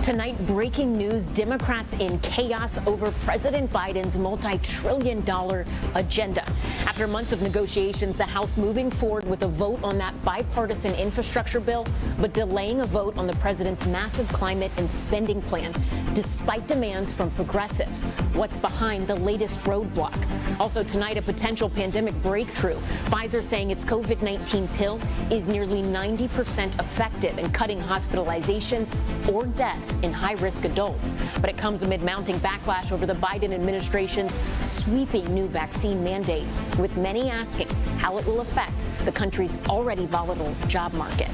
Tonight, breaking news, Democrats in chaos over President Biden's multi-trillion-dollar agenda. After months of negotiations, the House moving forward with a vote on that bipartisan infrastructure bill, but delaying a vote on the president's massive climate and spending plan, despite demands from progressives. What's behind the latest roadblock? Also tonight, a potential pandemic breakthrough. Pfizer saying its COVID-19 pill is nearly 90% effective in cutting hospitalizations or deaths in high-risk adults. But it comes amid mounting backlash over the Biden administration's sweeping new vaccine mandate, with many asking how it will affect the country's already volatile job market.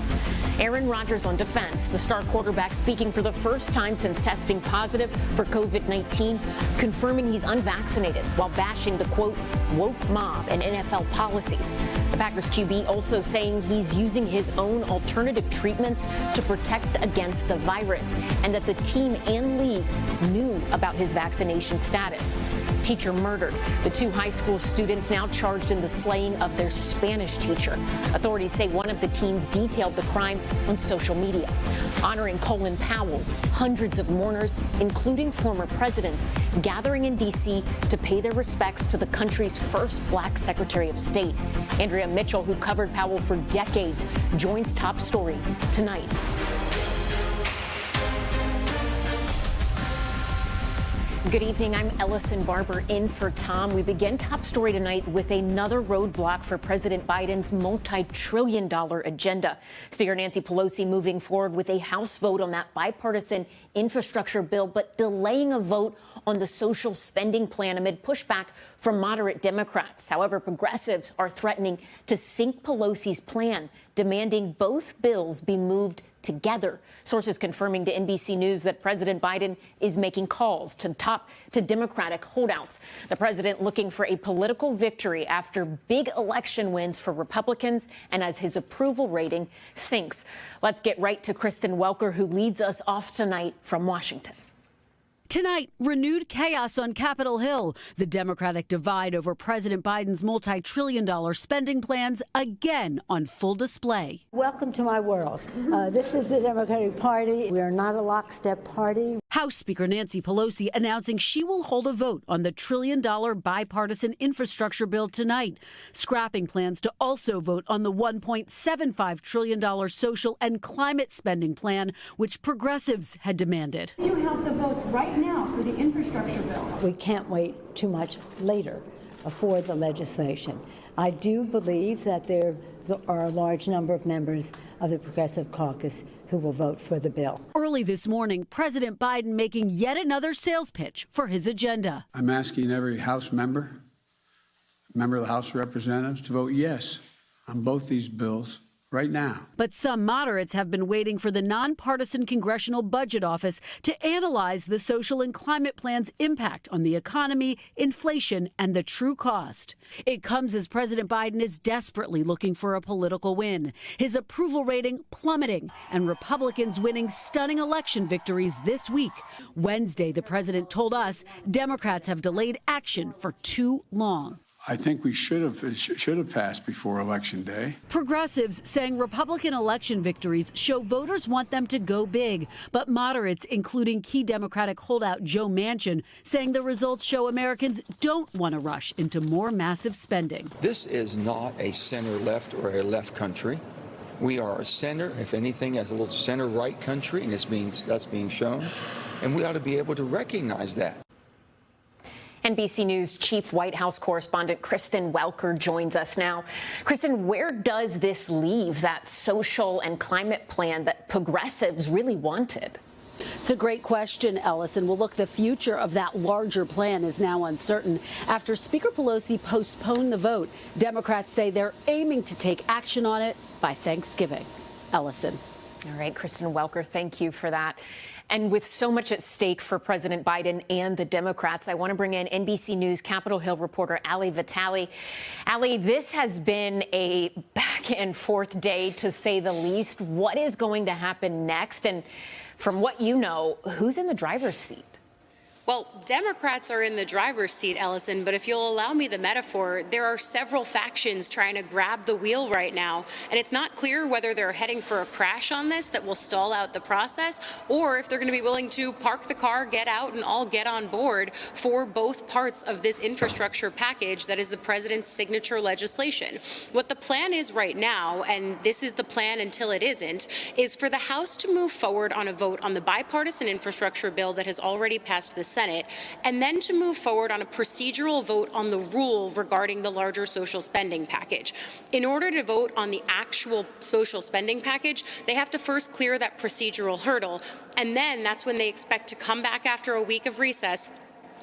Aaron Rodgers on defense, the star quarterback speaking for the first time since testing positive for COVID-19, confirming he's unvaccinated while bashing the, quote, woke mob and NFL policies. The Packers QB also saying he's using his own alternative treatments to protect against the virus, and that the team and league knew about his vaccination status. Teacher murdered. The two high school students now charged in the slaying of their Spanish teacher. Authorities say one of the teens detailed the crime on social media. Honoring Colin Powell, hundreds of mourners, including former presidents, gathering in D.C. to pay their respects to the country's first black Secretary of State. Andrea Mitchell, who covered Powell for decades, joins Top Story tonight. Good evening. I'm Ellison Barber in for Tom. We begin Top Story tonight with another roadblock for President Biden's multi-trillion-dollar agenda. Speaker Nancy Pelosi moving forward with a House vote on that bipartisan infrastructure bill, but delaying a vote on the social spending plan amid pushback from moderate Democrats. However, progressives are threatening to sink Pelosi's plan, demanding both bills be moved together. Sources confirming to NBC News that President Biden is making calls to Democratic holdouts. The president looking for a political victory after big election wins for Republicans and as his approval rating sinks. Let's get right to Kristen Welker, who leads us off tonight from Washington. Tonight, renewed chaos on Capitol Hill. The Democratic divide over President Biden's multi-trillion-dollar spending plans again on full display. Welcome to my world. This is the Democratic Party. We are not a lockstep party. House Speaker Nancy Pelosi announcing she will hold a vote on the trillion-dollar bipartisan infrastructure bill tonight, scrapping plans to also vote on the $1.75 trillion social and climate spending plan, which progressives had demanded. You have the votes right now for the infrastructure bill. We can't wait too much later for the legislation. I do believe that there are a large number of members of the Progressive Caucus who will vote for the bill. Early this morning, President Biden making yet another sales pitch for his agenda. I'm asking every House member of the House of Representatives to vote yes on both these bills right now. But some moderates have been waiting for the nonpartisan Congressional Budget Office to analyze the social and climate plan's impact on the economy, inflation, and the true cost. It comes as President Biden is desperately looking for a political win. His approval rating plummeting, and Republicans winning stunning election victories this week. Wednesday, the president told us Democrats have delayed action for too long. I think we should have passed before Election Day. Progressives saying Republican election victories show voters want them to go big, but moderates, including key Democratic holdout Joe Manchin, saying the results show Americans don't want to rush into more massive spending. This is not a center-left or a left country. We are a center, if anything, a little center-right country, and that's being shown, and we ought to be able to recognize that. NBC News chief White House correspondent Kristen Welker joins us now. Kristen, where does this leave that social and climate plan that progressives really wanted? It's a great question, Ellison. Well, look, the future of that larger plan is now uncertain. After Speaker Pelosi postponed the vote, Democrats say they're aiming to take action on it by Thanksgiving. Ellison. All right, Kristen Welker, thank you for that. And with so much at stake for President Biden and the Democrats, I want to bring in NBC News Capitol Hill reporter Ali Vitale. Ali, this has been a back and forth day, to say the least. What is going to happen next? And from what you know, who's in the driver's seat? Well, Democrats are in the driver's seat, Ellison, but if you'll allow me the metaphor, there are several factions trying to grab the wheel right now, and it's not clear whether they're heading for a crash on this that will stall out the process, or if they're going to be willing to park the car, get out, and all get on board for both parts of this infrastructure package that is the president's signature legislation. What the plan is right now, and this is the plan until it isn't, is for the House to move forward on a vote on the bipartisan infrastructure bill that has already passed the Senate, and then to move forward on a procedural vote on the rule regarding the larger social spending package. In order to vote on the actual social spending package, they have to first clear that procedural hurdle, and then that's when they expect to come back after a week of recess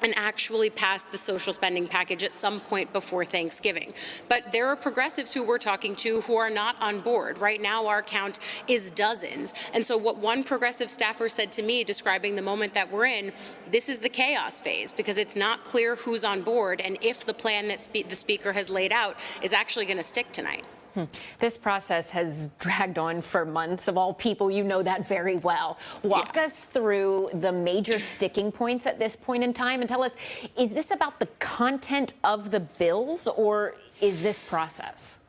and actually pass the social spending package at some point before Thanksgiving. But there are progressives who we're talking to who are not on board. Right now, our count is dozens. And so what one progressive staffer said to me, describing the moment that we're in, this is the chaos phase, because it's not clear who's on board and if the plan that the Speaker has laid out is actually going to stick tonight. This process has dragged on for months. Of all people, you know that very well. Walk us through the major sticking points at this point in time and tell us, is this about the content of the bills or is this process?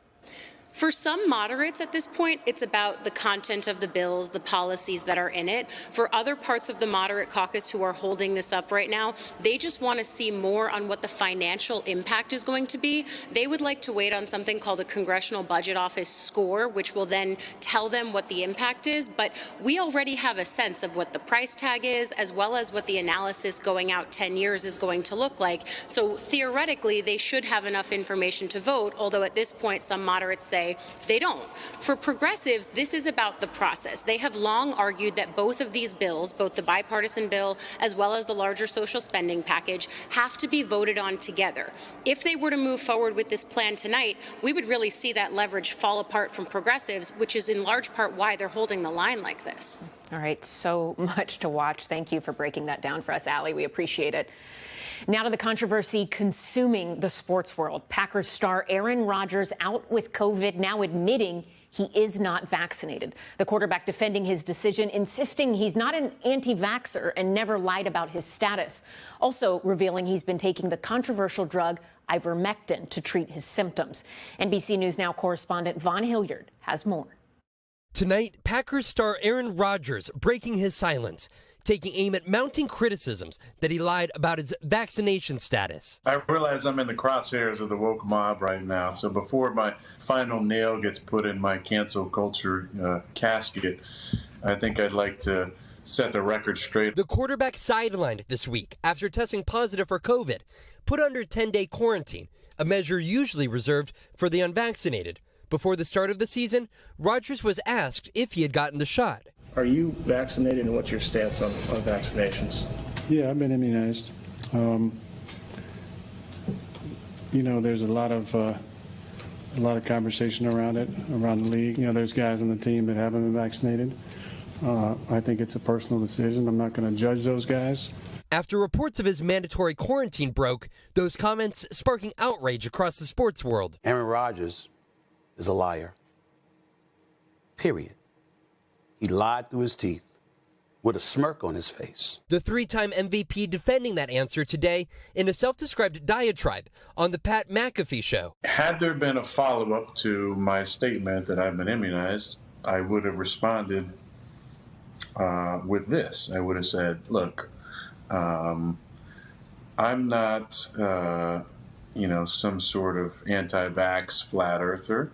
For some moderates at this point, it's about the content of the bills, the policies that are in it. For other parts of the moderate caucus who are holding this up right now, they just want to see more on what the financial impact is going to be. They would like to wait on something called a Congressional Budget Office score, which will then tell them what the impact is. But we already have a sense of what the price tag is, as well as what the analysis going out 10 years is going to look like. So theoretically, they should have enough information to vote, although at this point, some moderates say they don't. For progressives, this is about the process. They have long argued that both of these bills, both the bipartisan bill as well as the larger social spending package, have to be voted on together. If they were to move forward with this plan tonight, we would really see that leverage fall apart from progressives, which is in large part why they're holding the line like this. All right, so much to watch. Thank you for breaking that down for us, Allie. We appreciate it. Now to the controversy consuming the sports world. Packers star Aaron Rodgers out with COVID, now admitting he is not vaccinated. The quarterback defending his decision, insisting he's not an anti-vaxxer and never lied about his status. Also revealing he's been taking the controversial drug ivermectin to treat his symptoms. NBC News Now correspondent Vaughn Hilliard has more. Tonight, Packers star Aaron Rodgers breaking his silence, taking aim at mounting criticisms that he lied about his vaccination status. I realize I'm in the crosshairs of the woke mob right now, so before my final nail gets put in my cancel culture casket, I think I'd like to set the record straight. The quarterback sidelined this week after testing positive for COVID, put under 10-day quarantine, a measure usually reserved for the unvaccinated. Before the start of the season, Rodgers was asked if he had gotten the shot. Are you vaccinated, and what's your stance on vaccinations? Yeah, I've been immunized. You know, there's a lot of conversation around it, around the league. You know, there's guys on the team that haven't been vaccinated. I think it's a personal decision. I'm not going to judge those guys. After reports of his mandatory quarantine broke, those comments sparking outrage across the sports world. Aaron Rodgers is a liar. Period. He lied through his teeth with a smirk on his face. The three-time MVP defending that answer today in a self-described diatribe on the Pat McAfee show. Had there been a follow-up to my statement that I've been immunized, I would have responded with this. I would have said, look, I'm not, some sort of anti-vax flat earther.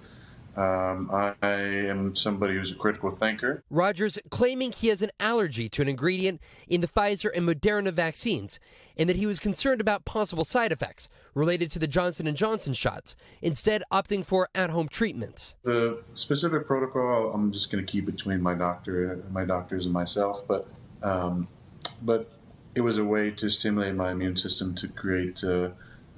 I am somebody who's a critical thinker. Rodgers claiming he has an allergy to an ingredient in the Pfizer and Moderna vaccines, and that he was concerned about possible side effects related to the Johnson & Johnson shots, instead opting for at-home treatments. The specific protocol, I'm just going to keep between my doctors and myself, but it was a way to stimulate my immune system to create a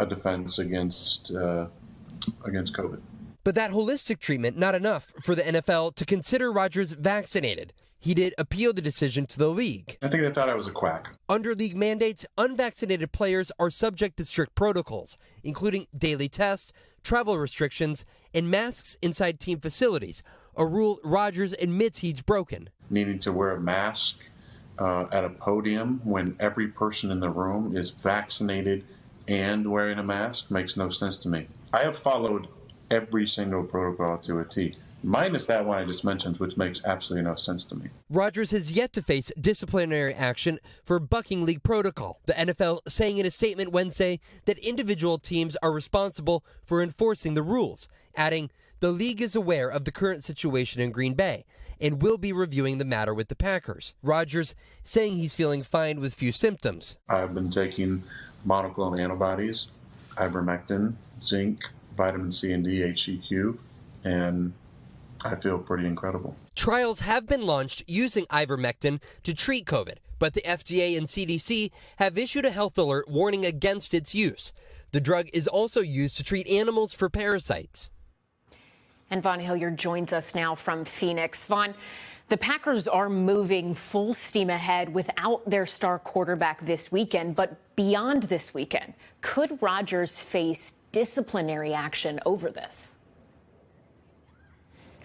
defense against COVID. But that holistic treatment, not enough for the NFL to consider Rodgers vaccinated. He did appeal the decision to the league. I think they thought I was a quack. Under league mandates, unvaccinated players are subject to strict protocols, including daily tests, travel restrictions, and masks inside team facilities, a rule Rodgers admits he's broken. Needing to wear a mask at a podium when every person in the room is vaccinated and wearing a mask makes no sense to me. I have followed every single protocol to a T, minus that one I just mentioned, which makes absolutely no sense to me. Rodgers has yet to face disciplinary action for bucking league protocol. The NFL saying in a statement Wednesday that individual teams are responsible for enforcing the rules, adding, "The league is aware of the current situation in Green Bay and will be reviewing the matter with the Packers." Rodgers saying he's feeling fine with few symptoms. I've been taking monoclonal antibodies, ivermectin, zinc, vitamin C and D, HCQ, and I feel pretty incredible. Trials have been launched using ivermectin to treat COVID, but the FDA and CDC have issued a health alert warning against its use. The drug is also used to treat animals for parasites. And Vaughn Hilliard joins us now from Phoenix. Vaughn, the Packers are moving full steam ahead without their star quarterback this weekend. But beyond this weekend, could Rodgers face disciplinary action over this?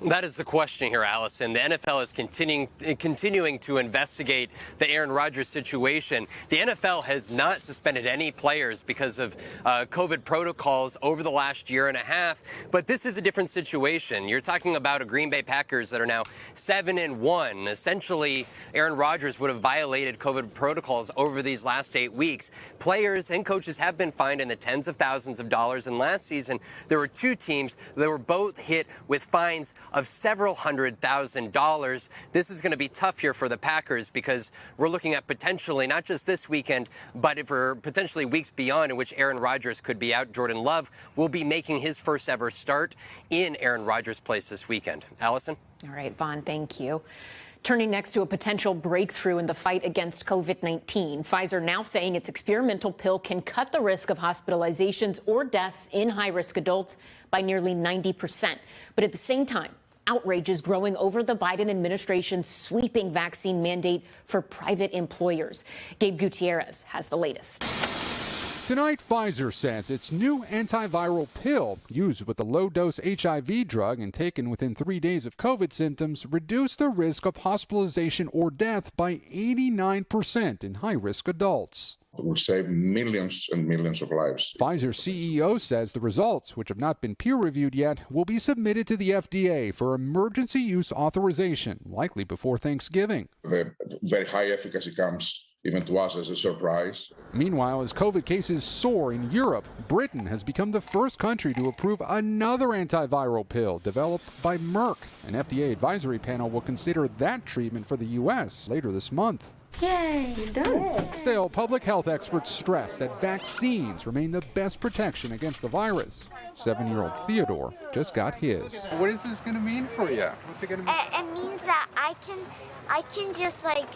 That is the question here, Allison. The NFL is continuing to investigate the Aaron Rodgers situation. The NFL has not suspended any players because of COVID protocols over the last year and a half. But this is a different situation. You're talking about a Green Bay Packers that are now 7-1. Essentially, Aaron Rodgers would have violated COVID protocols over these last 8 weeks. Players and coaches have been fined in the tens of thousands of dollars. And last season, there were two teams that were both hit with fines of several $100,000. This is going to be tough here for the Packers because we're looking at potentially not just this weekend, but for potentially weeks beyond in which Aaron Rodgers could be out. Jordan Love will be making his first ever start in Aaron Rodgers' place this weekend. Allison? All right, Vaughn, thank you. Turning next to a potential breakthrough in the fight against COVID-19. Pfizer now saying its experimental pill can cut the risk of hospitalizations or deaths in high-risk adults by nearly 90%. But at the same time, outrage is growing over the Biden administration's sweeping vaccine mandate for private employers. Gabe Gutierrez has the latest. Tonight, Pfizer says its new antiviral pill, used with the low-dose HIV drug and taken within 3 days of COVID symptoms, reduced the risk of hospitalization or death by 89% in high-risk adults. Will save millions and millions of lives. Pfizer CEO says the results, which have not been peer-reviewed yet, will be submitted to the FDA for emergency use authorization, likely before Thanksgiving. The very high efficacy comes even to us as a surprise. Meanwhile, as COVID cases soar in Europe, Britain has become the first country to approve another antiviral pill developed by Merck. An FDA advisory panel will consider that treatment for the U.S. later this month. Yay, done. Still, public health experts stress that vaccines remain the best protection against the virus. 7-year-old Theodore just got his. What is this going to mean for you? What's it going to mean? It means that I can just like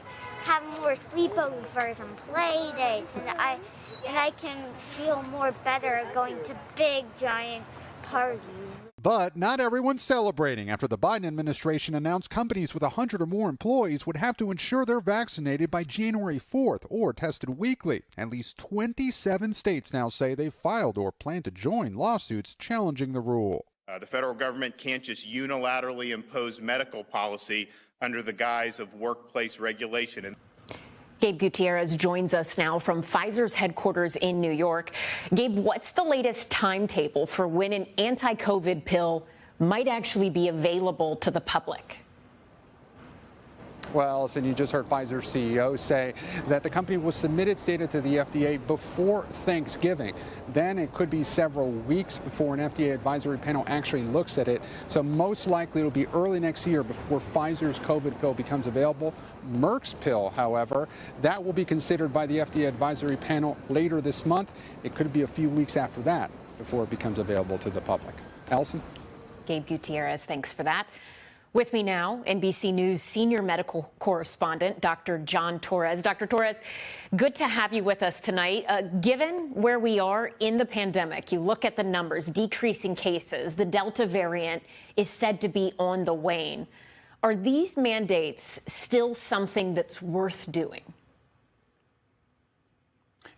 have more sleepovers and play dates, and I can feel more better going to big giant parties. But not everyone's celebrating after the Biden administration announced companies with 100 or more employees would have to ensure they're vaccinated by January 4th or tested weekly. At least 27 states now say they've filed or plan to join lawsuits challenging the rule. The federal government can't just unilaterally impose medical policy under the guise of workplace regulation. Gabe Gutierrez joins us now from Pfizer's headquarters in New York. Gabe, what's the latest timetable for when an anti-COVID pill might actually be available to the public? Well, Allison, you just heard Pfizer's CEO say that the company will submit its data to the FDA before Thanksgiving. Then it could be several weeks before an FDA advisory panel actually looks at it. So most likely it'll be early next year before Pfizer's COVID pill becomes available. Merck's pill, however, that will be considered by the FDA advisory panel later this month. It could be a few weeks after that before it becomes available to the public. Allison? Gabe Gutierrez, thanks for that. With me now, NBC News senior medical correspondent, Dr. John Torres. Dr. Torres, good to have you with us tonight. Given where we are in the pandemic, you look at the numbers, decreasing cases, the Delta variant is said to be on the wane. Are these mandates still something that's worth doing?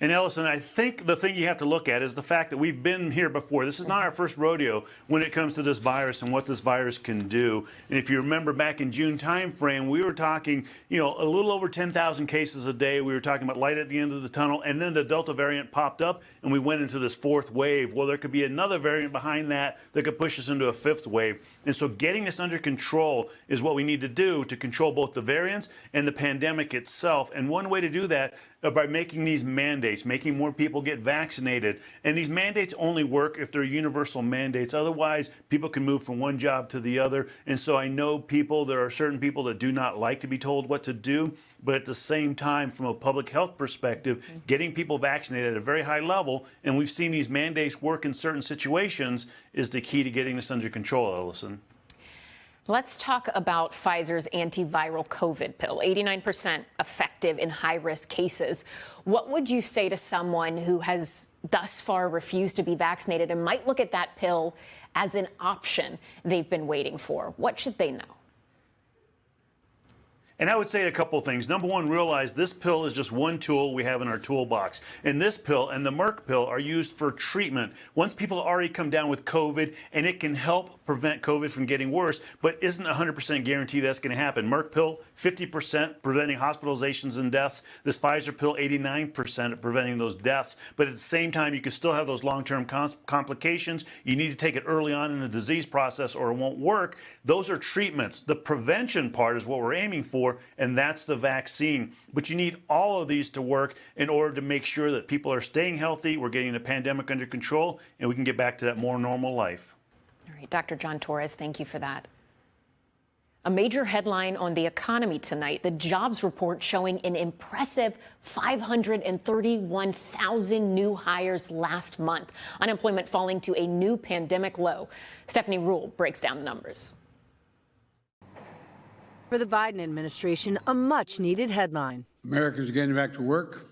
And Ellison, I think the thing you have to look at is the fact that we've been here before. This is not our first rodeo when it comes to this virus and what this virus can do. And if you remember back in June timeframe, we were talking, a little over 10,000 cases a day. We were talking about light at the end of the tunnel, and then the Delta variant popped up, and we went into this fourth wave. Well, there could be another variant behind that could push us into a fifth wave. And so getting this under control is what we need to do to control both the variants and the pandemic itself. And one way to do that by making these mandates, making more people get vaccinated. And these mandates only work if they're universal mandates. Otherwise, people can move from one job to the other. And so I know there are certain people that do not like to be told what to do. But at the same time, from a public health perspective, getting people vaccinated at a very high level, and we've seen these mandates work in certain situations, is the key to getting this under control, Ellison. Let's talk about Pfizer's antiviral COVID pill, 89% effective in high-risk cases. What would you say to someone who has thus far refused to be vaccinated and might look at that pill as an option they've been waiting for? What should they know? And I would say a couple of things. Number one, realize this pill is just one tool we have in our toolbox. And this pill and the Merck pill are used for treatment. Once people already come down with COVID, and it can help prevent COVID from getting worse, but isn't 100% guarantee that's going to happen. Merck pill, 50% preventing hospitalizations and deaths. This Pfizer pill, 89% of preventing those deaths. But at the same time, you can still have those long-term complications. You need to take it early on in the disease process or it won't work. Those are treatments. The prevention part is what we're aiming for, and that's the vaccine. But you need all of these to work in order to make sure that people are staying healthy, we're getting the pandemic under control, and we can get back to that more normal life. All right, Dr. John Torres, thank you for that. A major headline on the economy tonight, the jobs report showing an impressive 531,000 new hires last month. Unemployment falling to a new pandemic low. Stephanie Rule breaks down the numbers. For the Biden administration, a much-needed headline. Americans are getting back to work.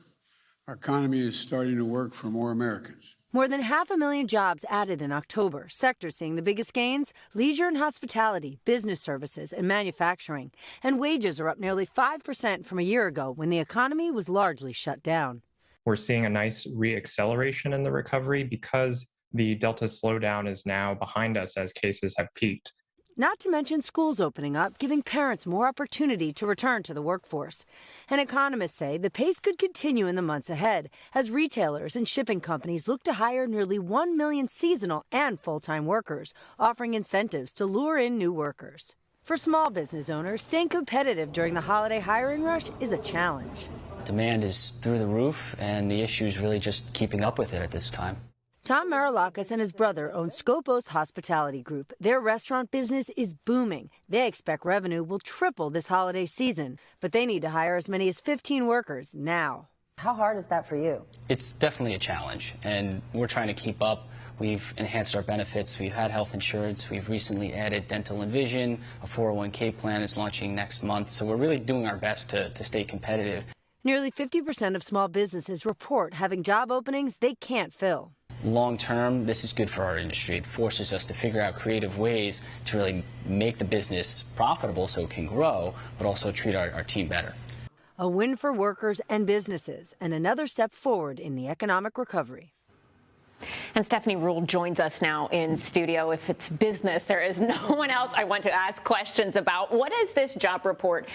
Our economy is starting to work for more Americans. More than 500,000 jobs added in October. Sectors seeing the biggest gains: leisure and hospitality, business services, and manufacturing. And wages are up nearly 5% from a year ago when the economy was largely shut down. We're seeing a nice re-acceleration in the recovery because the Delta slowdown is now behind us as cases have peaked. Not to mention schools opening up, giving parents more opportunity to return to the workforce. And economists say the pace could continue in the months ahead as retailers and shipping companies look to hire nearly 1 million seasonal and full-time workers, offering incentives to lure in new workers. For small business owners, staying competitive during the holiday hiring rush is a challenge. Demand is through the roof, and the issue is really just keeping up with it at this time. Tom Marilakis and his brother own Scopos Hospitality Group. Their restaurant business is booming. They expect revenue will triple this holiday season, but they need to hire as many as 15 workers now. How hard is that for you? It's definitely a challenge, and we're trying to keep up. We've enhanced our benefits. We've had health insurance. We've recently added dental and vision. A 401k plan is launching next month, so we're really doing our best to stay competitive. Nearly 50% of small businesses report having job openings they can't fill. Long term, this is good for our industry. It forces us to figure out creative ways to really make the business profitable so it can grow, but also treat our team better. A win for workers and businesses, and another step forward in the economic recovery. And Stephanie Rule joins us now in studio. If it's business, there is no one else I want to ask questions about. What does this job report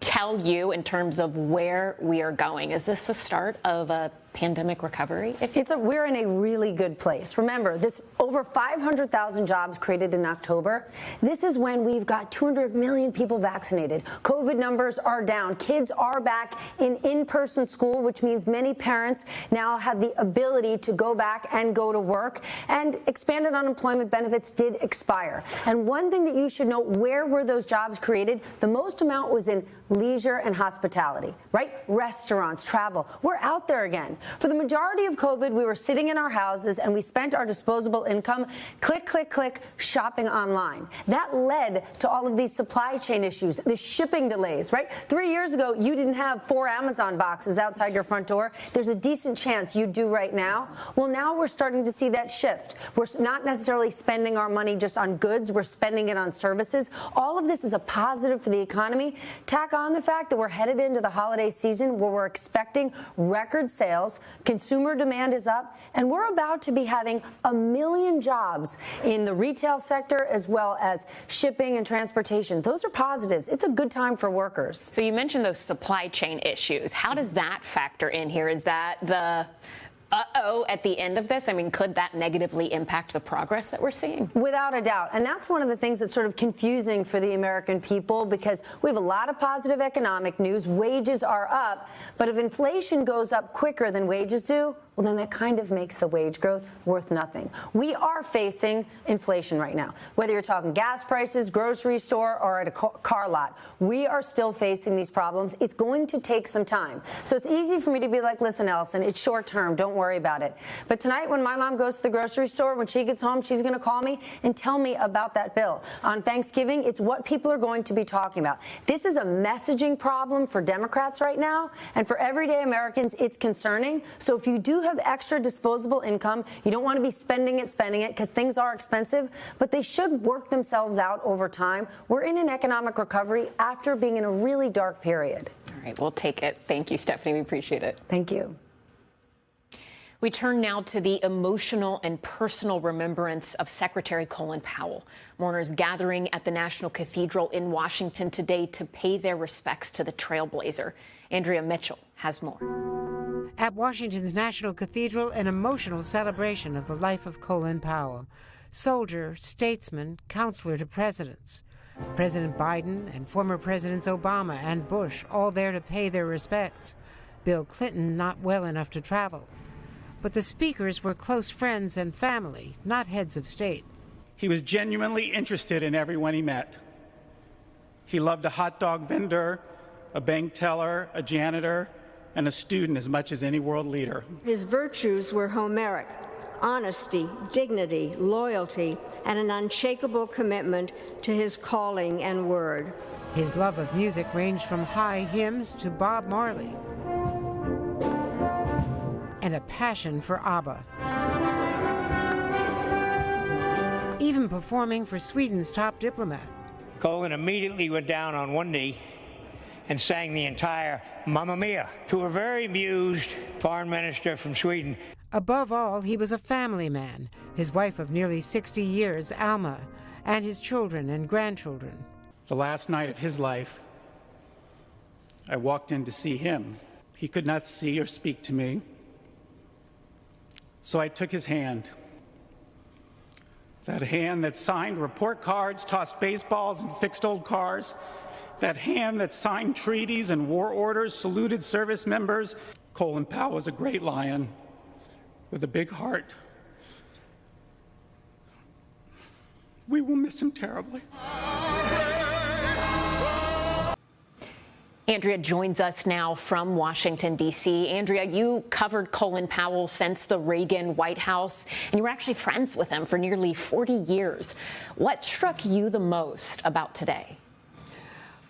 tell you in terms of where we are going? Is this the start of a pandemic recovery? We're in a really good place. Remember, this over 500,000 jobs created in October. This is when we've got 200 million people vaccinated. COVID numbers are down. Kids are back in-person school, which means many parents now have the ability to go back and go to work. And expanded unemployment benefits did expire. And one thing that you should know, where were those jobs created? The most amount was in leisure and hospitality, right? Restaurants, travel. We're out there again. For the majority of COVID, we were sitting in our houses and we spent our disposable income click, click, click, shopping online. That led to all of these supply chain issues, the shipping delays, right? 3 years ago, you didn't have 4 Amazon boxes outside your front door. There's a decent chance you do right now. Well, now we're starting to see that shift. We're not necessarily spending our money just on goods. We're spending it on services. All of this is a positive for the economy. Tack on the fact that we're headed into the holiday season where we're expecting record sales, consumer demand is up, and we're about to be having 1 million jobs in the retail sector as well as shipping and transportation. Those are positives. It's a good time for workers. So you mentioned those supply chain issues. How does that factor in here? Is that the at the end of this? I mean, could that negatively impact the progress that we're seeing? Without a doubt. And that's one of the things that's sort of confusing for the American people, because we have a lot of positive economic news. Wages are up. But if inflation goes up quicker than wages do, well, then that kind of makes the wage growth worth nothing. We are facing inflation right now. Whether you're talking gas prices, grocery store, or at a car lot, we are still facing these problems. It's going to take some time. So it's easy for me to be like, listen, Ellison, it's short term. Don't worry about it. But tonight, when my mom goes to the grocery store, when she gets home, she's going to call me and tell me about that bill. On Thanksgiving, it's what people are going to be talking about. This is a messaging problem for Democrats right now. And for everyday Americans, it's concerning. So if you do have extra disposable income, you don't want to be spending it, because things are expensive, but they should work themselves out over time. We're in an economic recovery after being in a really dark period. All right, we'll take it. Thank you, Stephanie. We appreciate it. Thank you. We turn now to the emotional and personal remembrance of Secretary Colin Powell. Mourners gathering at the National Cathedral in Washington today to pay their respects to the trailblazer. Andrea Mitchell has more. At Washington's National Cathedral, an emotional celebration of the life of Colin Powell, soldier, statesman, counselor to presidents. President Biden and former Presidents Obama and Bush all there to pay their respects. Bill Clinton not well enough to travel. But the speakers were close friends and family, not heads of state. He was genuinely interested in everyone he met. He loved a hot dog vendor, a bank teller, a janitor, and a student as much as any world leader. His virtues were Homeric: honesty, dignity, loyalty, and an unshakable commitment to his calling and word. His love of music ranged from high hymns to Bob Marley, and a passion for ABBA. Even performing for Sweden's top diplomat. Colin immediately went down on one knee and sang the entire Mamma Mia to a very amused foreign minister from Sweden. Above all, he was a family man, his wife of nearly 60 years, Alma, and his children and grandchildren. The last night of his life, I walked in to see him. He could not see or speak to me, so I took his hand. That hand that signed report cards, tossed baseballs, and fixed old cars. That hand that signed treaties and war orders, saluted service members. Colin Powell was a great lion with a big heart. We will miss him terribly. Andrea joins us now from Washington, D.C. Andrea, you covered Colin Powell since the Reagan White House, and you were actually friends with him for nearly 40 years. What struck you the most about today?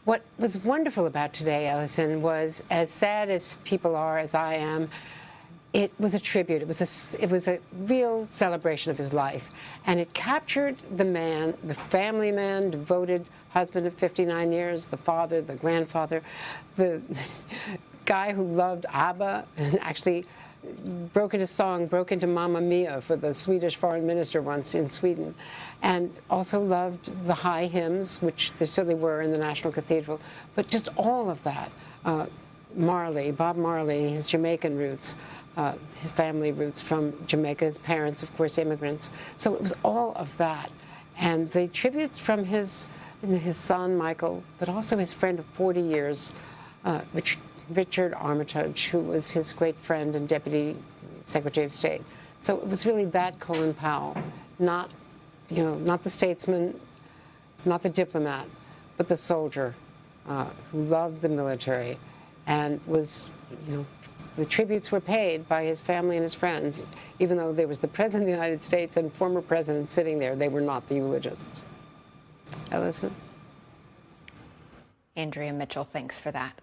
What was wonderful about today, Ellison, was as sad as people are, as I am, it was a tribute. It was a real celebration of his life. And it captured the man, the family man, devoted husband of 59 years, the father, the grandfather, the guy who loved ABBA and actually broke into Mamma Mia for the Swedish foreign minister once in Sweden, and also loved the high hymns, which there certainly were in the National Cathedral, but just all of that. Marley, Bob Marley, his Jamaican roots, his family roots from Jamaica, his parents, of course, immigrants. So it was all of that. And the tributes from his son, Michael, but also his friend of 40 years, Richard Armitage, who was his great friend and Deputy Secretary of State. So it was really that Colin Powell, not the statesman, not the diplomat, but the soldier who loved the military and was, the tributes were paid by his family and his friends. Even though there was the President of the United States and former President sitting there, they were not the eulogists. Ellison? Andrea Mitchell, thanks for that.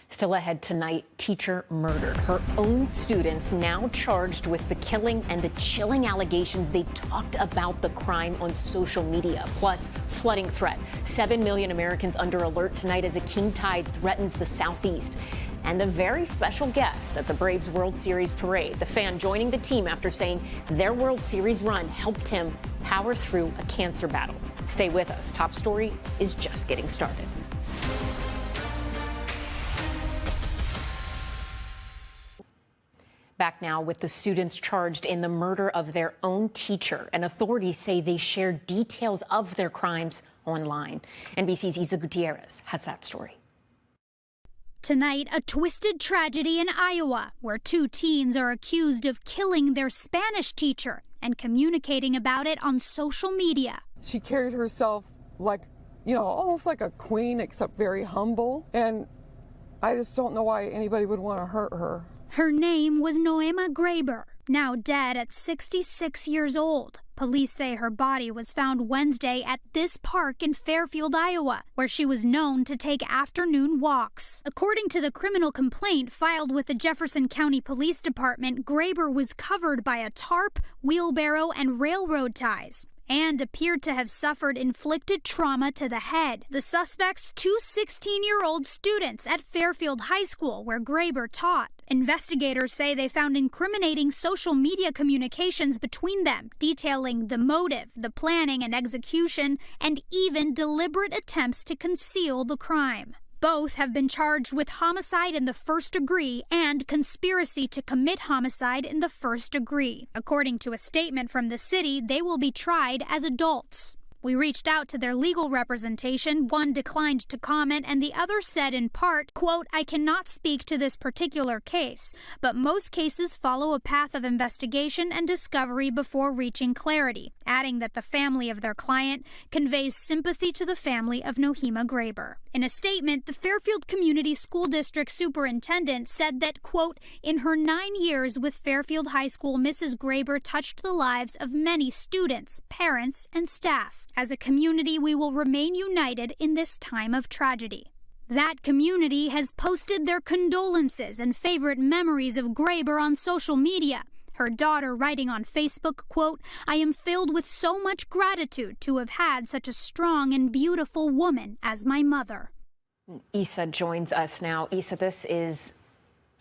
Still ahead tonight, teacher murdered. Her own students now charged with the killing and the chilling allegations they talked about the crime on social media. Plus, flooding threat. 7 million Americans under alert tonight as a king tide threatens the southeast. And a very special guest at the Braves World Series parade. The fan joining the team after saying their World Series run helped him power through a cancer battle. Stay with us. Top Story is just getting started. Back now with the students charged in the murder of their own teacher, and authorities say they shared details of their crimes online. NBC's Isa Gutierrez has that story. Tonight, a twisted tragedy in Iowa, where 2 teens are accused of killing their Spanish teacher and communicating about it on social media. She carried herself like, almost like a queen, except very humble. And I just don't know why anybody would want to hurt her. Her name was Noema Graber, now dead at 66 years old. Police say her body was found Wednesday at this park in Fairfield, Iowa, where she was known to take afternoon walks. According to the criminal complaint filed with the Jefferson County Police Department, Graber was covered by a tarp, wheelbarrow, and railroad ties, and appeared to have suffered inflicted trauma to the head. The suspects, 2 16-year-old students at Fairfield High School, where Graber taught. Investigators say they found incriminating social media communications between them, detailing the motive, the planning and execution, and even deliberate attempts to conceal the crime. Both have been charged with homicide in the first degree and conspiracy to commit homicide in the first degree. According to a statement from the city, they will be tried as adults. We reached out to their legal representation. One declined to comment, and the other said in part, quote, "I cannot speak to this particular case, but most cases follow a path of investigation and discovery before reaching clarity," adding that the family of their client conveys sympathy to the family of Noema Graber. In a statement, the Fairfield Community School District Superintendent said that, quote, "In her 9 years with Fairfield High School, Mrs. Graber touched the lives of many students, parents, and staff. As a community, we will remain united in this time of tragedy." That community has posted their condolences and favorite memories of Graber on social media. Her daughter writing on Facebook, quote, "I am filled with so much gratitude to have had such a strong and beautiful woman as my mother." Isa joins us now. Isa, this is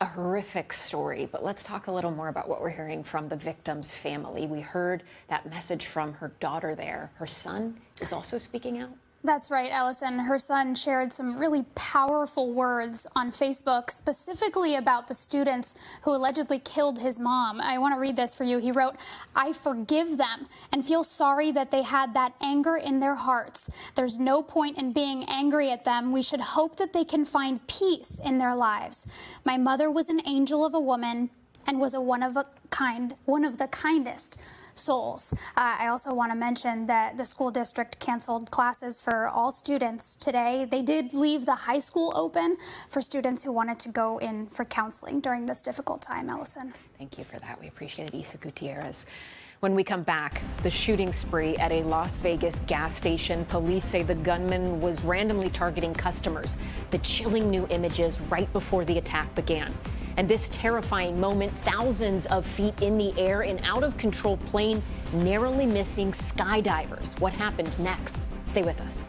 a horrific story, but let's talk a little more about what we're hearing from the victim's family. We heard that message from her daughter there. Her son is also speaking out. That's right, Allison. Her son shared some really powerful words on Facebook, specifically about the students who allegedly killed his mom. I want to read this for you. He wrote, "I forgive them and feel sorry that they had that anger in their hearts. There's no point in being angry at them. We should hope that they can find peace in their lives. My mother was an angel of a woman and was one of the kindest souls." I also want to mention that the school district canceled classes for all students today. They did leave the high school open for students who wanted to go in for counseling during this difficult time, Allison. Thank you for that. We appreciate it, Isa Gutierrez. When we come back, the shooting spree at a Las Vegas gas station. Police say the gunman was randomly targeting customers. The chilling new images right before the attack began. And this terrifying moment, thousands of feet in the air, an out-of-control plane narrowly missing skydivers. What happened next? Stay with us.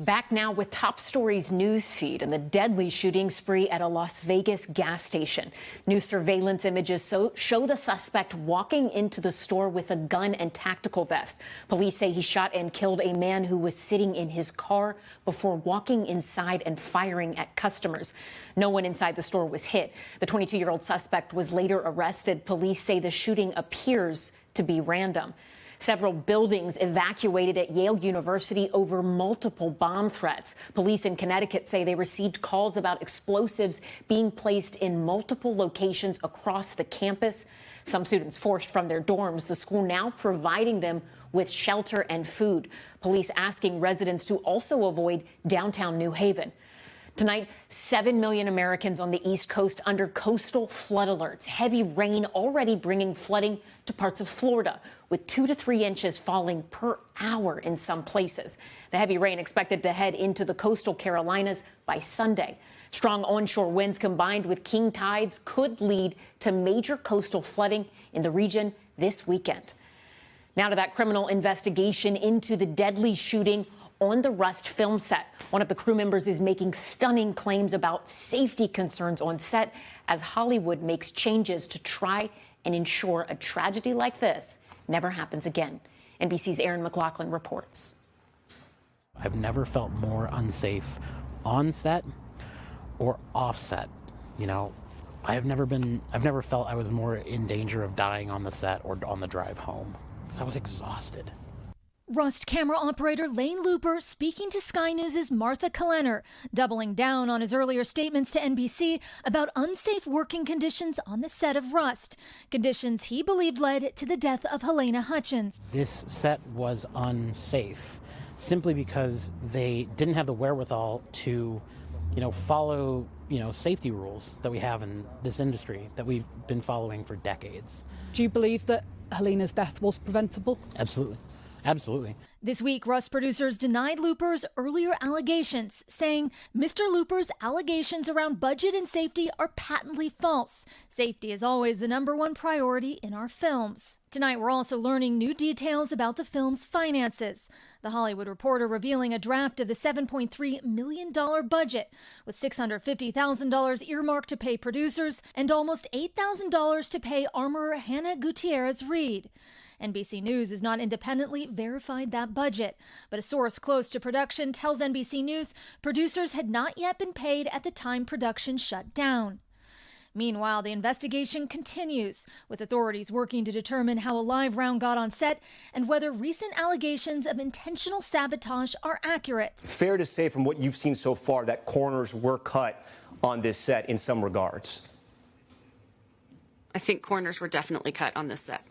Back now with Top Story's news feed and the deadly shooting spree at a Las Vegas gas station. New surveillance images show the suspect walking into the store with a gun and tactical vest. Police say he shot and killed a man who was sitting in his car before walking inside and firing at customers. No one inside the store was hit. The 22-year-old suspect was later arrested. Police say the shooting appears to be random. Several buildings evacuated at Yale University over multiple bomb threats. Police in Connecticut say they received calls about explosives being placed in multiple locations across the campus. Some students forced from their dorms, the school now providing them with shelter and food. Police asking residents to also avoid downtown New Haven. Tonight, 7 million Americans on the East Coast under coastal flood alerts. Heavy rain already bringing flooding to parts of Florida, with 2 to 3 inches falling per hour in some places. The heavy rain expected to head into the coastal Carolinas by Sunday. Strong onshore winds combined with king tides could lead to major coastal flooding in the region this weekend. Now to that criminal investigation into the deadly shooting on the Rust film set. One of the crew members is making stunning claims about safety concerns on set as Hollywood makes changes to try and ensure a tragedy like this never happens again. NBC's Aaron McLaughlin reports. I've never felt more unsafe on set or off set. You know, I've never felt I was more in danger of dying on the set or on the drive home. So I was exhausted. Rust camera operator Lane Looper speaking to Sky News' Martha Kalender, doubling down on his earlier statements to NBC about unsafe working conditions on the set of Rust, conditions he believed led to the death of Helena Hutchins. This set was unsafe simply because they didn't have the wherewithal to, follow, safety rules that we have in this industry that we've been following for decades. Do you believe that Helena's death was preventable? Absolutely. Absolutely. This week, Rust producers denied Looper's earlier allegations, saying Mr. Looper's allegations around budget and safety are patently false. Safety is always the #1 priority in our films. Tonight, we're also learning new details about the film's finances. The Hollywood Reporter revealing a draft of the $7.3 million budget, with $650,000 earmarked to pay producers and almost $8,000 to pay armorer Hannah Gutierrez-Reed. NBC News has not independently verified that budget, but a source close to production tells NBC News producers had not yet been paid at the time production shut down. Meanwhile, the investigation continues, with authorities working to determine how a live round got on set and whether recent allegations of intentional sabotage are accurate. Fair to say from what you've seen so far that corners were cut on this set in some regards? I think corners were definitely cut on this set.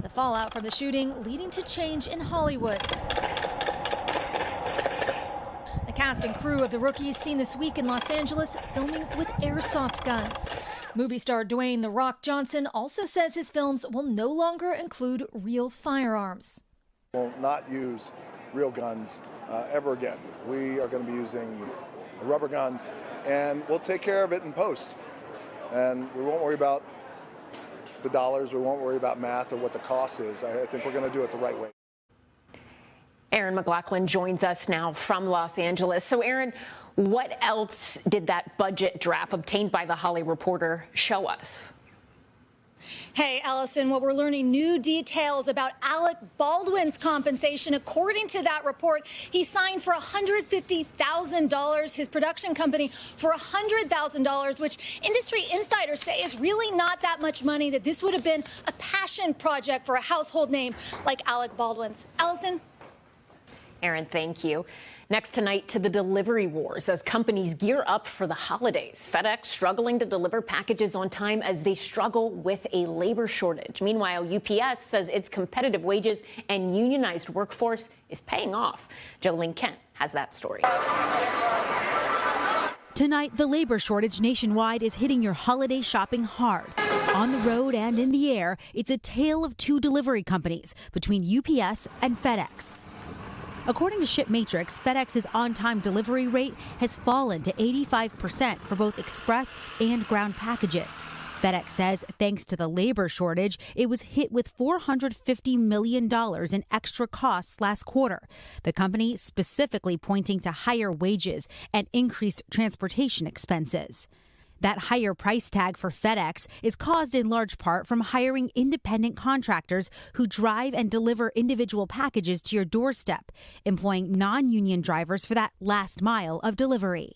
The fallout from the shooting leading to change in Hollywood. The cast and crew of The Rookie is seen this week in Los Angeles filming with airsoft guns. Movie star Dwayne "The Rock" Johnson also says his films will no longer include real firearms. We'll not use real guns ever again. We are going to be using rubber guns, and we'll take care of it in post. And we won't worry about the dollars, we won't worry about math or what the cost is. I think we're going to do it the right way. Aaron McLaughlin joins us now from Los Angeles. So, Aaron, what else did that budget draft obtained by the Hollywood Reporter show us? Hey, Allison, what we're learning new details about Alec Baldwin's compensation. According to that report, he signed for $150,000, his production company for $100,000, which industry insiders say is really not that much money, that this would have been a passion project for a household name like Alec Baldwin's. Allison? Aaron, thank you. Next tonight, to the delivery wars as companies gear up for the holidays. FedEx struggling to deliver packages on time as they struggle with a labor shortage. Meanwhile, UPS says its competitive wages and unionized workforce is paying off. Jolene Kent has that story. Tonight, the labor shortage nationwide is hitting your holiday shopping hard. On the road and in the air, it's a tale of two delivery companies between UPS and FedEx. According to ShipMatrix, FedEx's on-time delivery rate has fallen to 85% for both express and ground packages. FedEx says thanks to the labor shortage, it was hit with $450 million in extra costs last quarter. The company specifically pointing to higher wages and increased transportation expenses. That higher price tag for FedEx is caused in large part from hiring independent contractors who drive and deliver individual packages to your doorstep, employing non-union drivers for that last mile of delivery.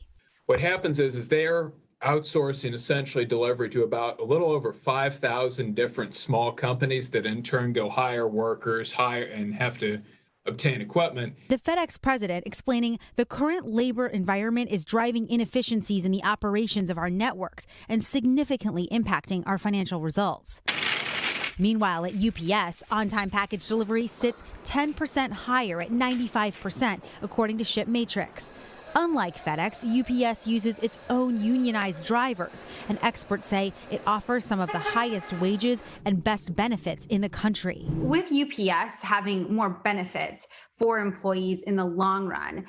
What happens is they're outsourcing essentially delivery to about a little over 5,000 different small companies that in turn go hire workers, and have to obtain equipment. The FedEx president explaining the current labor environment is driving inefficiencies in the operations of our networks and significantly impacting our financial results. Meanwhile, at UPS, on-time package delivery sits 10% higher at 95%, according to ShipMatrix. Unlike FedEx, UPS uses its own unionized drivers, and experts say it offers some of the highest wages and best benefits in the country. With UPS having more benefits for employees in the long run,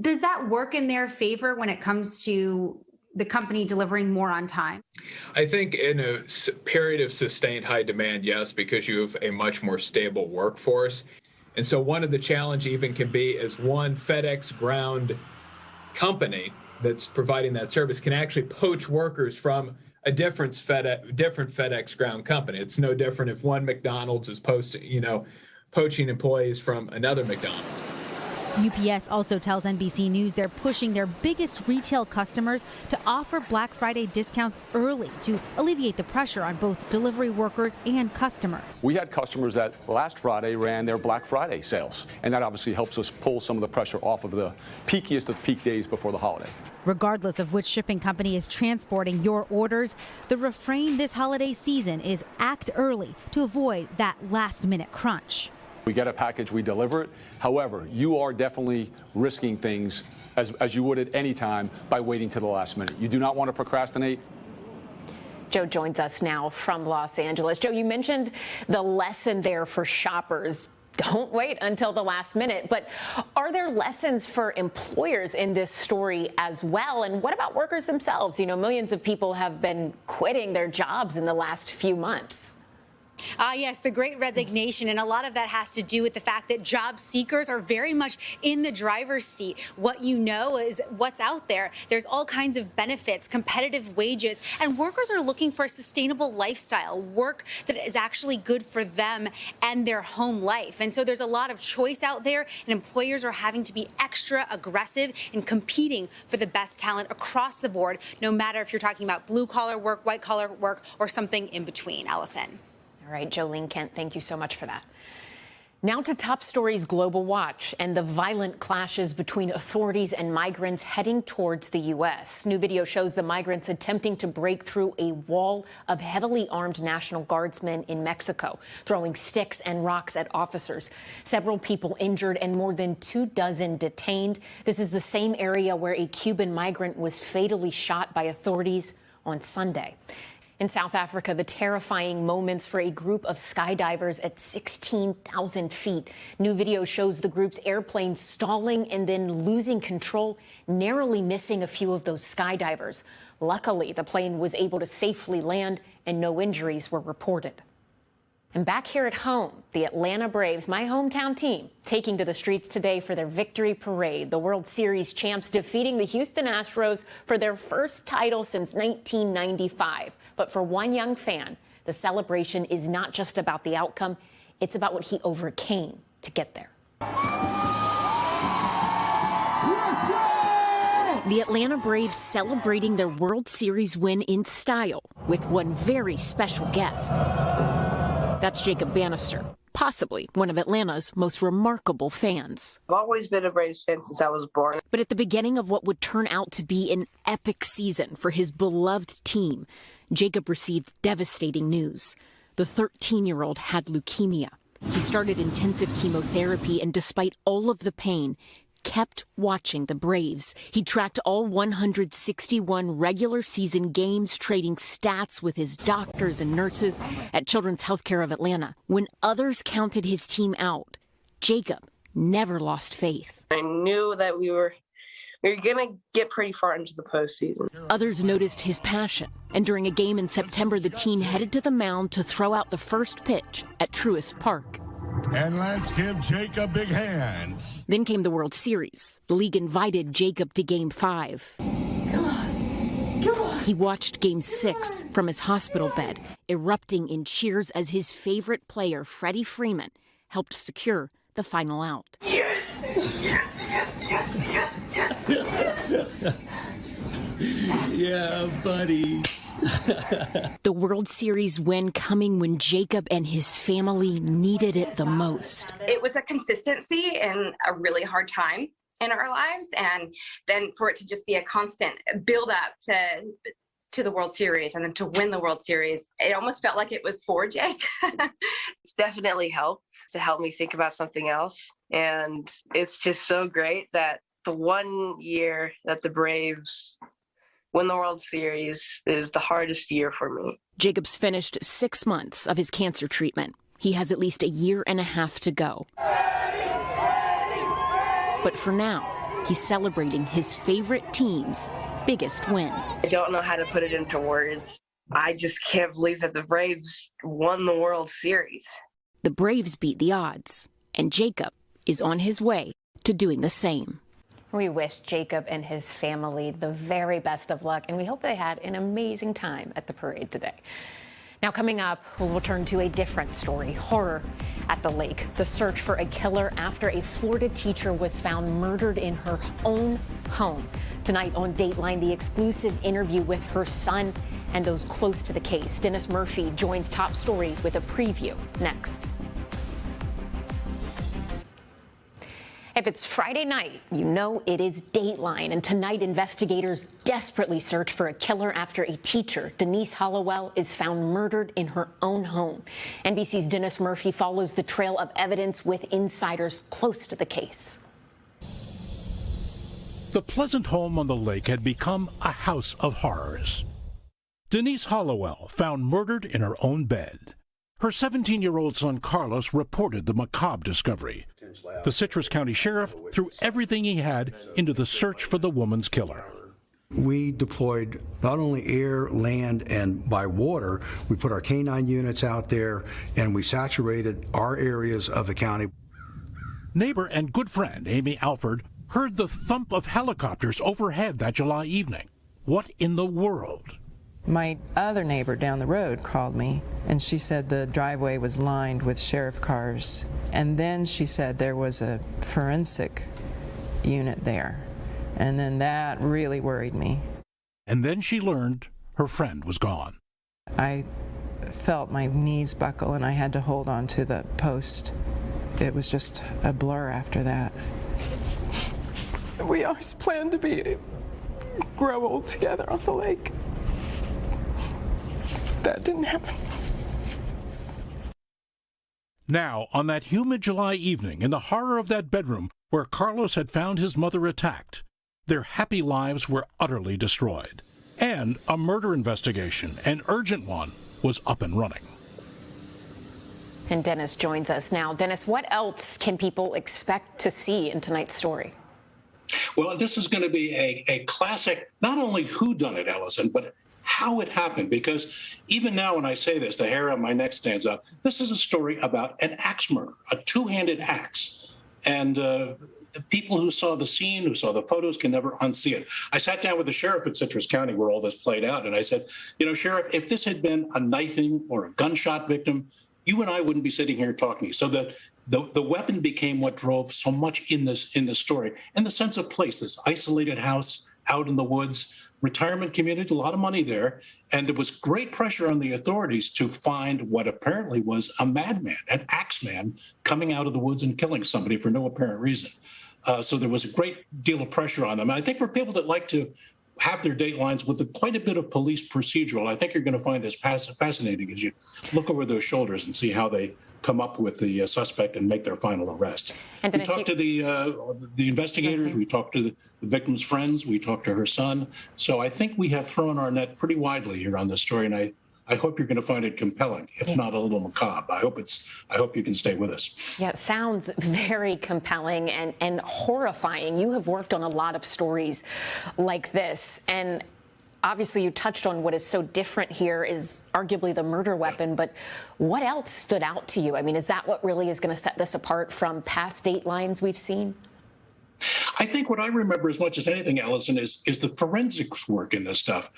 does that work in their favor when it comes to the company delivering more on time? I think in a period of sustained high demand, yes, because you have a much more stable workforce. And so one of the challenge even can be as one FedEx ground company that's providing that service can actually poach workers from a different FedEx ground company. It's no different if one McDonald's is poaching employees from another McDonald's. UPS also tells NBC News they're pushing their biggest retail customers to offer Black Friday discounts early to alleviate the pressure on both delivery workers and customers. We had customers that last Friday ran their Black Friday sales, and that obviously helps us pull some of the pressure off of the peakiest of peak days before the holiday. Regardless of which shipping company is transporting your orders, the refrain this holiday season is act early to avoid that last-minute crunch. We get a package, we deliver it. However, you are definitely risking things as you would at any time by waiting to the last minute. You do not want to procrastinate. Joe joins us now from Los Angeles. Joe, you mentioned the lesson there for shoppers. Don't wait until the last minute. But are there lessons for employers in this story as well? And what about workers themselves? Millions of people have been quitting their jobs in the last few months. Yes, the Great Resignation, and a lot of that has to do with the fact that job seekers are very much in the driver's seat. What you know is what's out there. There's all kinds of benefits, competitive wages, and workers are looking for a sustainable lifestyle, work that is actually good for them and their home life. And so there's a lot of choice out there, and employers are having to be extra aggressive in competing for the best talent across the board, no matter if you're talking about blue-collar work, white-collar work, or something in between. Allison. All right, Jolene Kent, thank you so much for that. Now to Top Stories Global Watch and the violent clashes between authorities and migrants heading towards the U.S. New video shows the migrants attempting to break through a wall of heavily armed National Guardsmen in Mexico, throwing sticks and rocks at officers. Several people injured and more than 24 detained. This is the same area where a Cuban migrant was fatally shot by authorities on Sunday. In South Africa, the terrifying moments for a group of skydivers at 16,000 feet. New video shows the group's airplane stalling and then losing control, narrowly missing a few of those skydivers. Luckily, the plane was able to safely land and no injuries were reported. And back here at home, the Atlanta Braves, my hometown team, taking to the streets today for their victory parade. The World Series champs defeating the Houston Astros for their first title since 1995. But for one young fan, the celebration is not just about the outcome, it's about what he overcame to get there. The Atlanta Braves celebrating their World Series win in style with one very special guest. That's Jacob Bannister, possibly one of Atlanta's most remarkable fans. I've always been a Braves fan since I was born. But at the beginning of what would turn out to be an epic season for his beloved team, Jacob received devastating news. The 13-year-old had leukemia. He started intensive chemotherapy and despite all of the pain, kept watching the Braves. He tracked all 161 regular season games, trading stats with his doctors and nurses at Children's Healthcare of Atlanta. When others counted his team out, Jacob never lost faith. I knew that we were going to get pretty far into the postseason. Others noticed his passion, and during a game in September, the team headed to the mound to throw out the first pitch at Truist Park. And let's give Jacob big hands. Then came the World Series. The league invited Jacob to Game 5. Come on. He watched Game 6 from his hospital bed, erupting in cheers as his favorite player, Freddie Freeman, helped secure the final out. Yes, yes, yes, yes, yes, yes. Yeah, buddy. The World Series win coming when Jacob and his family needed it the most. It was a consistency in a really hard time in our lives, and then for it to just be a constant build up to the World Series and then to win the World Series, it almost felt like it was for Jake. It's definitely helped to help me think about something else, and it's just so great that the one year that the Braves win the World Series is the hardest year for me. Jacob's finished 6 months of his cancer treatment. He has at least a year and a half to go. But for now, he's celebrating his favorite team's biggest win. I don't know how to put it into words. I just can't believe that the Braves won the World Series. The Braves beat the odds, and Jacob is on his way to doing the same. We wish Jacob and his family the very best of luck, and we hope they had an amazing time at the parade today. Now, coming up, we'll turn to a different story, horror at the lake. The search for a killer after a Florida teacher was found murdered in her own home. Tonight on Dateline, the exclusive interview with her son and those close to the case. Dennis Murphy joins Top Story with a preview next. If it's Friday night, you know it is Dateline, and tonight investigators desperately search for a killer after a teacher, Denise Hollowell, is found murdered in her own home. NBC's Dennis Murphy follows the trail of evidence with insiders close to the case. The pleasant home on the lake had become a house of horrors. Denise Hollowell found murdered in her own bed. Her 17-year-old son Carlos reported the macabre discovery. The Citrus County Sheriff threw everything he had into the search for the woman's killer. We deployed not only air, land, and by water. We put our K-9 units out there, and we saturated our areas of the county. Neighbor and good friend Amy Alford heard the thump of helicopters overhead that July evening. What in the world? My other neighbor down the road called me, and she said the driveway was lined with sheriff cars. And then she said there was a forensic unit there. And then that really worried me. And then she learned her friend was gone. I felt my knees buckle, and I had to hold on to the post. It was just a blur after that. We always planned to grow old together on the lake. That didn't happen. Now, on that humid July evening, in the horror of that bedroom where Carlos had found his mother attacked, their happy lives were utterly destroyed. And a murder investigation, an urgent one, was up and running. And Dennis joins us now. Dennis, what else can people expect to see in tonight's story? Well, this is going to be a classic, not only whodunit, Ellison, but how it happened, because even now when I say this, the hair on my neck stands up. This is a story about an axe murder, a two-handed axe. And the people who saw the scene, who saw the photos, can never unsee it. I sat down with the sheriff at Citrus County where all this played out, and I said, you know, Sheriff, if this had been a knifing or a gunshot victim, you and I wouldn't be sitting here talking. So that the weapon became what drove so much in this story, and the sense of place, this isolated house out in the woods, retirement community, a lot of money there. And there was great pressure on the authorities to find what apparently was a madman, an axeman, coming out of the woods and killing somebody for no apparent reason. So there was a great deal of pressure on them. And I think for people that like to have their datelines with quite a bit of police procedural, I think you're going to find this fascinating as you look over their shoulders and see how they come up with the suspect and make their final arrest. And we talked to the investigators, we talked to the victim's friends, we talked to her son. So I think we have thrown our net pretty widely here on this story, and I hope you're going to find it compelling, if not a little macabre. I hope you can stay with us. Yeah, it sounds very compelling and horrifying. You have worked on a lot of stories like this, and obviously you touched on what is so different here is arguably the murder weapon, but what else stood out to you? I mean, is that what really is going to set this apart from past Datelines we've seen? I think what I remember as much as anything, Ellison, is the forensics work in this stuff.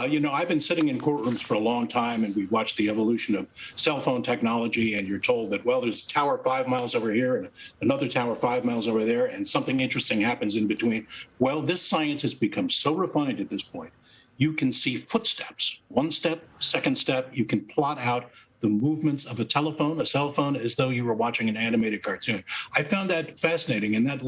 You know, I've been sitting in courtrooms for a long time, and we've watched the evolution of cell phone technology, and you're told that, well, there's a tower 5 miles over here and another tower 5 miles over there, and something interesting happens in between. Well, this science has become so refined at this point. You can see footsteps, one step, second step. You can plot out the movements of a cell phone, as though you were watching an animated cartoon. I found that fascinating, and that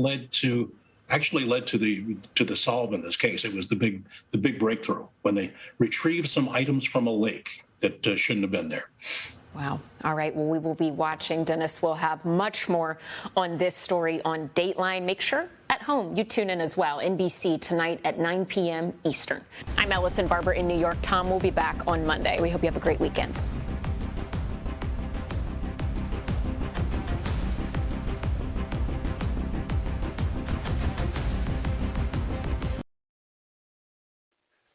actually led to the solve in this case. It was the big breakthrough when they retrieved some items from a lake that shouldn't have been there. Wow. All right. Well, we will be watching. Dennis will have much more on this story on Dateline. Make sure at at home, you tune in as well. NBC tonight at 9 p.m. Eastern. I'm Ellison Barber in New York. Tom will be back on Monday. We hope you have a great weekend.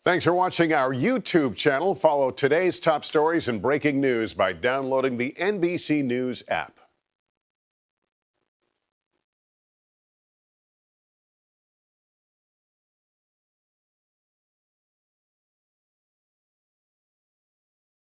Thanks for watching our YouTube channel. Follow today's top stories and breaking news by downloading the NBC News app.